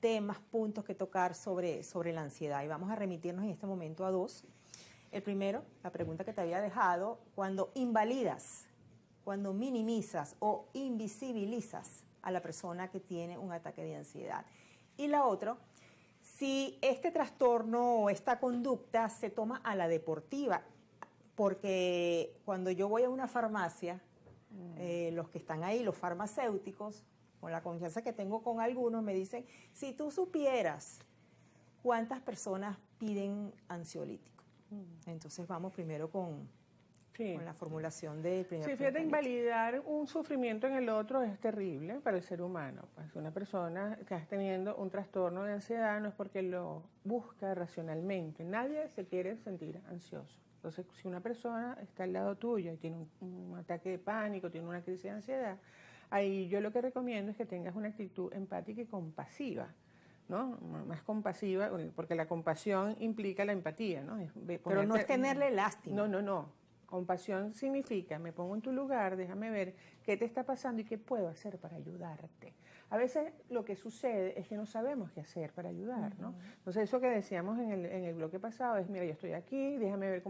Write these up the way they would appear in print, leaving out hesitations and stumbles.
temas, puntos que tocar sobre la ansiedad y vamos a remitirnos en este momento a dos. El primero, la pregunta que te había dejado, cuando invalidas, cuando minimizas o invisibilizas a la persona que tiene un ataque de ansiedad. Y la otra, si este trastorno o esta conducta se toma a la deportiva, porque cuando yo voy a una farmacia, los que están ahí, los farmacéuticos, con la confianza que tengo con algunos, me dicen, si tú supieras cuántas personas piden ansiolítico. Entonces vamos primero con la formulación del primer Sí, fíjate, invalidar un sufrimiento en el otro es terrible para el ser humano. Pues una persona que está teniendo un trastorno de ansiedad no es porque lo busca racionalmente. Nadie se quiere sentir ansioso. Entonces, si una persona está al lado tuyo y tiene un ataque de pánico, tiene una crisis de ansiedad, ahí yo lo que recomiendo es que tengas una actitud empática y compasiva, ¿no? Más compasiva, porque la compasión implica la empatía, ¿no? Pero no es tenerle lástima. No. Compasión significa, me pongo en tu lugar, déjame ver qué te está pasando y qué puedo hacer para ayudarte. A veces lo que sucede es que no sabemos qué hacer para ayudar, ¿no? Entonces eso que decíamos en el bloque pasado es, mira, yo estoy aquí, déjame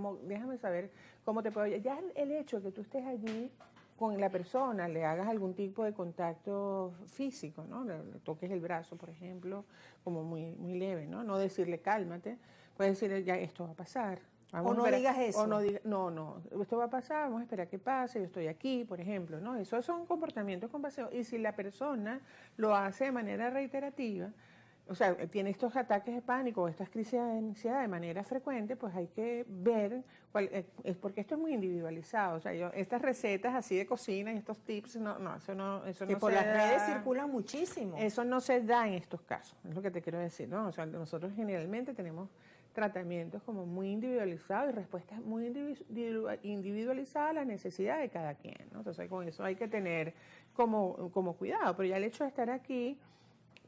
saber cómo te puedo ayudar. Ya el hecho de que tú estés allí con la persona, le hagas algún tipo de contacto físico, ¿no? Le toques el brazo, por ejemplo, como muy, muy leve, ¿no? No decirle cálmate, puedes decirle ya esto va a pasar. Vamos, o no digas eso. O no, no, esto va a pasar, vamos a esperar que pase, yo estoy aquí, por ejemplo, ¿no? Esos son comportamientos compasivos. Y si la persona lo hace de manera reiterativa, o sea, tiene estos ataques de pánico o estas crisis de ansiedad de manera frecuente, pues hay que ver es porque esto es muy individualizado. O sea, estas recetas así de cocina y estos tips, eso no que por las redes circulan muchísimo. Eso no se da en estos casos, es lo que te quiero decir, ¿no? O sea, nosotros generalmente tenemos tratamientos como muy individualizados y respuestas muy individualizadas a las necesidades de cada quien, ¿no? Entonces con eso hay que tener como cuidado, pero ya el hecho de estar aquí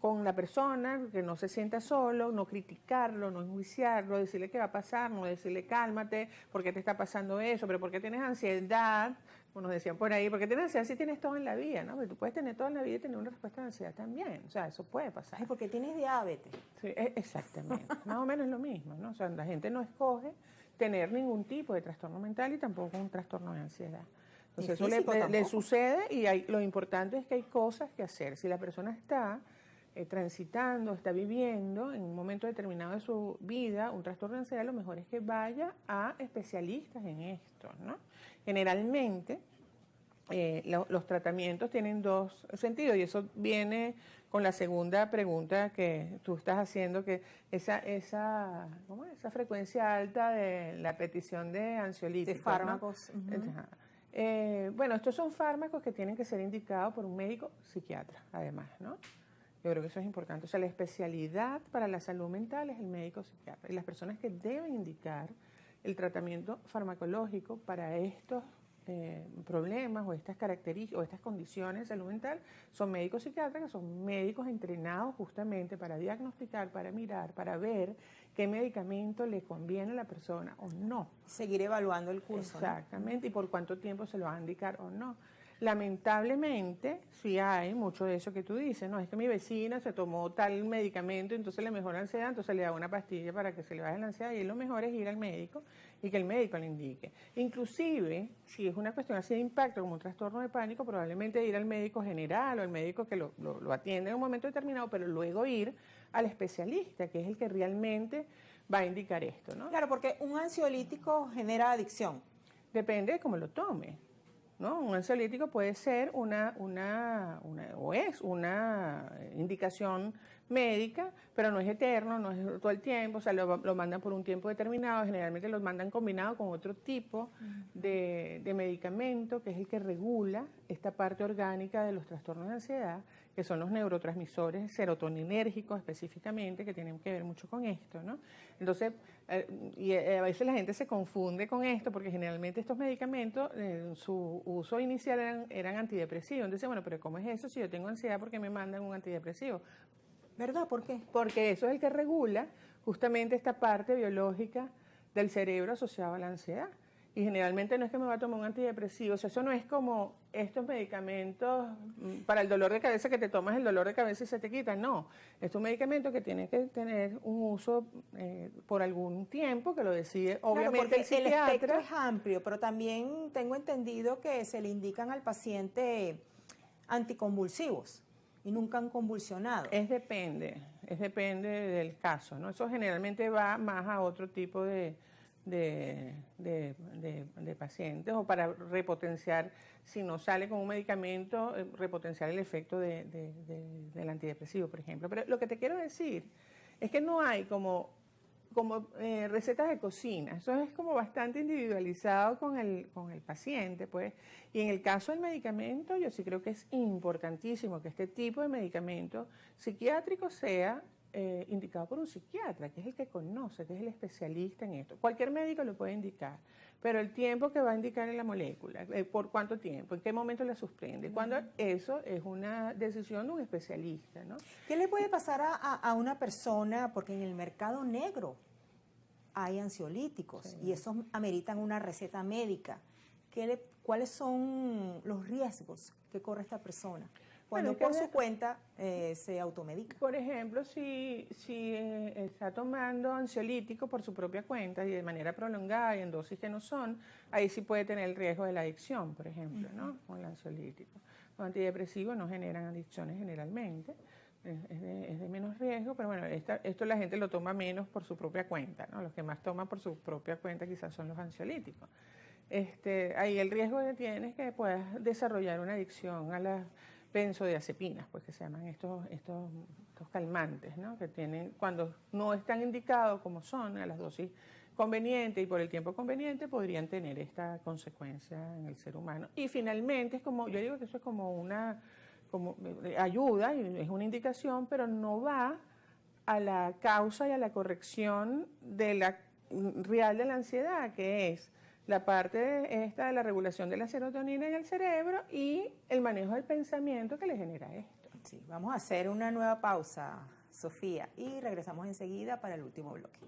con la persona, que no se sienta solo, no criticarlo, no enjuiciarlo, decirle qué va a pasar, no decirle cálmate, ¿por qué te está pasando eso? ¿Pero por qué tienes ansiedad? Como nos decían por ahí, ¿por qué tienes ansiedad si tienes todo en la vida? ¿No? Porque tú puedes tener todo en la vida y tener una respuesta de ansiedad también, o sea, eso puede pasar. Ay, porque tienes diabetes. Sí, exactamente, más o menos lo mismo, ¿no? O sea, la gente no escoge tener ningún tipo de trastorno mental y tampoco un trastorno de ansiedad. Entonces eso le sucede y lo importante es que hay cosas que hacer. Si la persona está transitando, está viviendo en un momento determinado de su vida un trastorno de ansiedad, lo mejor es que vaya a especialistas en esto, ¿no? Generalmente los tratamientos tienen dos sentidos y eso viene con la segunda pregunta que tú estás haciendo, que esa frecuencia alta de la petición de ansiolíticos, de fármacos, ¿no? Bueno, estos son fármacos que tienen que ser indicados por un médico psiquiatra, además, ¿no? Yo creo que eso es importante. O sea, la especialidad para la salud mental es el médico psiquiatra. Y las personas que deben indicar el tratamiento farmacológico para estos problemas o estas características o estas condiciones de salud mental son médicos psiquiatras, que son médicos entrenados justamente para diagnosticar, para mirar, para ver qué medicamento le conviene a la persona o no. Seguir evaluando el curso. Exactamente, ¿no? Y por cuánto tiempo se lo va a indicar o no. Lamentablemente, sí hay mucho de eso que tú dices, no, es que mi vecina se tomó tal medicamento, entonces le mejora la ansiedad, entonces le da una pastilla para que se le baje la ansiedad, y lo mejor es ir al médico y que el médico le indique. Inclusive, si es una cuestión así de impacto como un trastorno de pánico, probablemente ir al médico general o al médico que lo atiende en un momento determinado, pero luego ir al especialista, que es el que realmente va a indicar esto, ¿no? Claro, porque un ansiolítico genera adicción. Depende de cómo lo tome, ¿no? Un ansiolítico puede ser es una indicación médica, pero no es eterno, no es todo el tiempo, o sea, lo mandan por un tiempo determinado, generalmente lo mandan combinado con otro tipo de medicamento, que es el que regula esta parte orgánica de los trastornos de ansiedad, que son los neurotransmisores serotoninérgicos específicamente, que tienen que ver mucho con esto, ¿no? Entonces, a veces la gente se confunde con esto, porque generalmente estos medicamentos, su uso inicial eran antidepresivos. Entonces, bueno, pero ¿cómo es eso? Si yo tengo ansiedad, ¿por qué me mandan un antidepresivo? ¿Verdad? ¿Por qué? Porque eso es el que regula justamente esta parte biológica del cerebro asociado a la ansiedad. Y generalmente no es que me va a tomar un antidepresivo, o sea, eso no es como estos medicamentos para el dolor de cabeza que te tomas el dolor de cabeza y se te quita, no. Es un medicamento que tiene que tener un uso por algún tiempo, que lo decide obviamente el psiquiatra. El espectro es amplio, pero también tengo entendido que se le indican al paciente anticonvulsivos y nunca han convulsionado. Depende del caso, ¿no? Eso generalmente va más a otro tipo de pacientes, o para repotenciar, si no sale con un medicamento, repotenciar el efecto del antidepresivo, por ejemplo. Pero lo que te quiero decir es que no hay como recetas de cocina. Eso es como bastante individualizado con el paciente, pues. Y en el caso del medicamento, yo sí creo que es importantísimo que este tipo de medicamento psiquiátrico sea indicado por un psiquiatra, que es el que conoce, que es el especialista en esto. Cualquier médico lo puede indicar, pero el tiempo que va a indicar en la molécula, por cuánto tiempo, en qué momento la suspende, cuando eso es una decisión de un especialista, ¿no? ¿Qué le puede pasar a una persona? Porque en el mercado negro hay ansiolíticos, sí, y esos ameritan una receta médica. ¿Cuáles son los riesgos que corre esta persona cuando por su cuenta se automedica? Por ejemplo, si está tomando ansiolítico por su propia cuenta y de manera prolongada y en dosis que no son, ahí sí puede tener el riesgo de la adicción, por ejemplo, ¿no? Con el ansiolítico. Los antidepresivos no generan adicciones generalmente, es de menos riesgo, pero bueno, esto la gente lo toma menos por su propia cuenta, ¿no? Los que más toman por su propia cuenta quizás son los ansiolíticos. Ahí el riesgo que tienes es que puedas desarrollar una adicción a las benzodiazepinas, pues que se llaman estos calmantes, ¿no? Que tienen, cuando no están indicados como son, a las dosis convenientes y por el tiempo conveniente, podrían tener esta consecuencia en el ser humano. Y finalmente, yo digo que eso es como ayuda, y es una indicación, pero no va a la causa y a la corrección real de la ansiedad, que es la parte de la regulación de la serotonina en el cerebro y el manejo del pensamiento que le genera esto. Sí, vamos a hacer una nueva pausa, Sofía, y regresamos enseguida para el último bloque.